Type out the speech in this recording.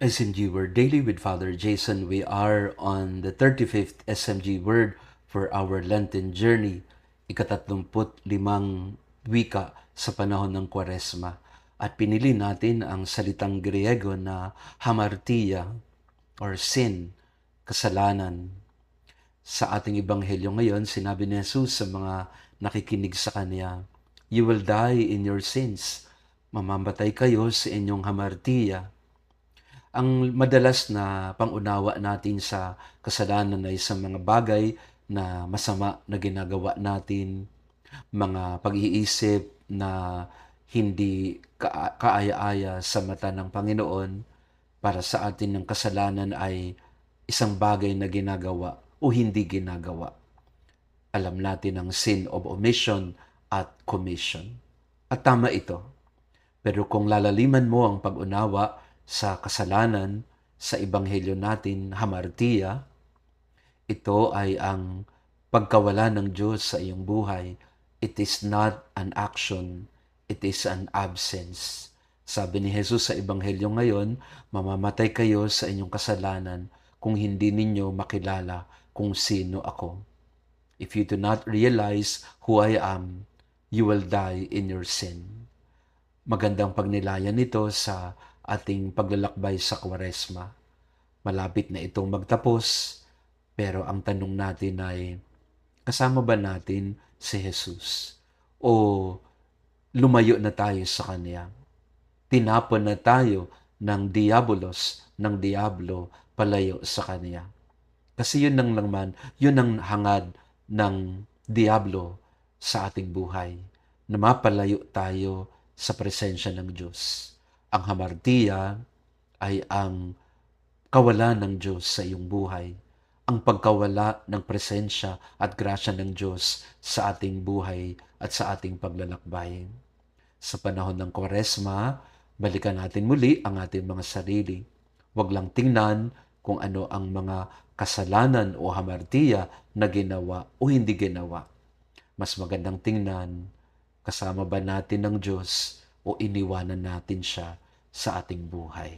SMG Word Daily with Father Jason. We are on the 35th SMG Word for our Lenten journey, ika-35 wika sa panahon ng Kwaresma. At pinili natin ang salitang Griego na hamartia or sin, kasalanan. Sa ating ebanghelyo ngayon, sinabi ni Jesus sa mga nakikinig sa Kanya, "You will die in your sins." Mamamatay kayo sa inyong hamartia. Ang madalas na pangunawa natin sa kasalanan ay sa mga bagay na masama na ginagawa natin, mga pag-iisip na hindi kaaya-aya sa mata ng Panginoon. Para sa atin ng kasalanan ay isang bagay na ginagawa o hindi ginagawa. Alam natin ang sin of omission at commission. At tama ito. Pero kung lalaliman mo ang pag-unawa sa kasalanan sa ebanghelyo natin, hamartia, ito ay ang pagkawala ng Diyos sa iyong buhay. It is not an action, it is an absence. Sabi ni Jesus sa ebanghelyo ngayon, mamamatay kayo sa inyong kasalanan kung hindi ninyo makilala kung sino ako. If you do not realize who I am, you will die in your sin. Magandang pagnilayan nito sa ating paglalakbay sa Kwaresma. Malapit na itong magtapos, pero ang tanong natin ay, kasama ba natin si Jesus? O lumayo na tayo sa Kanya? Tinapon na tayo ng diablo palayo sa Kanya. Kasi yun ang laman, yun ang hangad ng diablo sa ating buhay, na mapalayo tayo sa presensya ng Diyos. Ang hamartia ay ang kawalan ng Diyos sa iyong buhay, ang pagkawala ng presensya at grasya ng Diyos sa ating buhay at sa ating paglalakbay. Sa panahon ng Kwaresma, balikan natin muli ang ating mga sarili. Huwag lang tingnan kung ano ang mga kasalanan o hamartia na ginawa o hindi ginawa. Mas magandang tingnan, kasama ba natin ng Diyos o iniwanan natin siya sa ating buhay?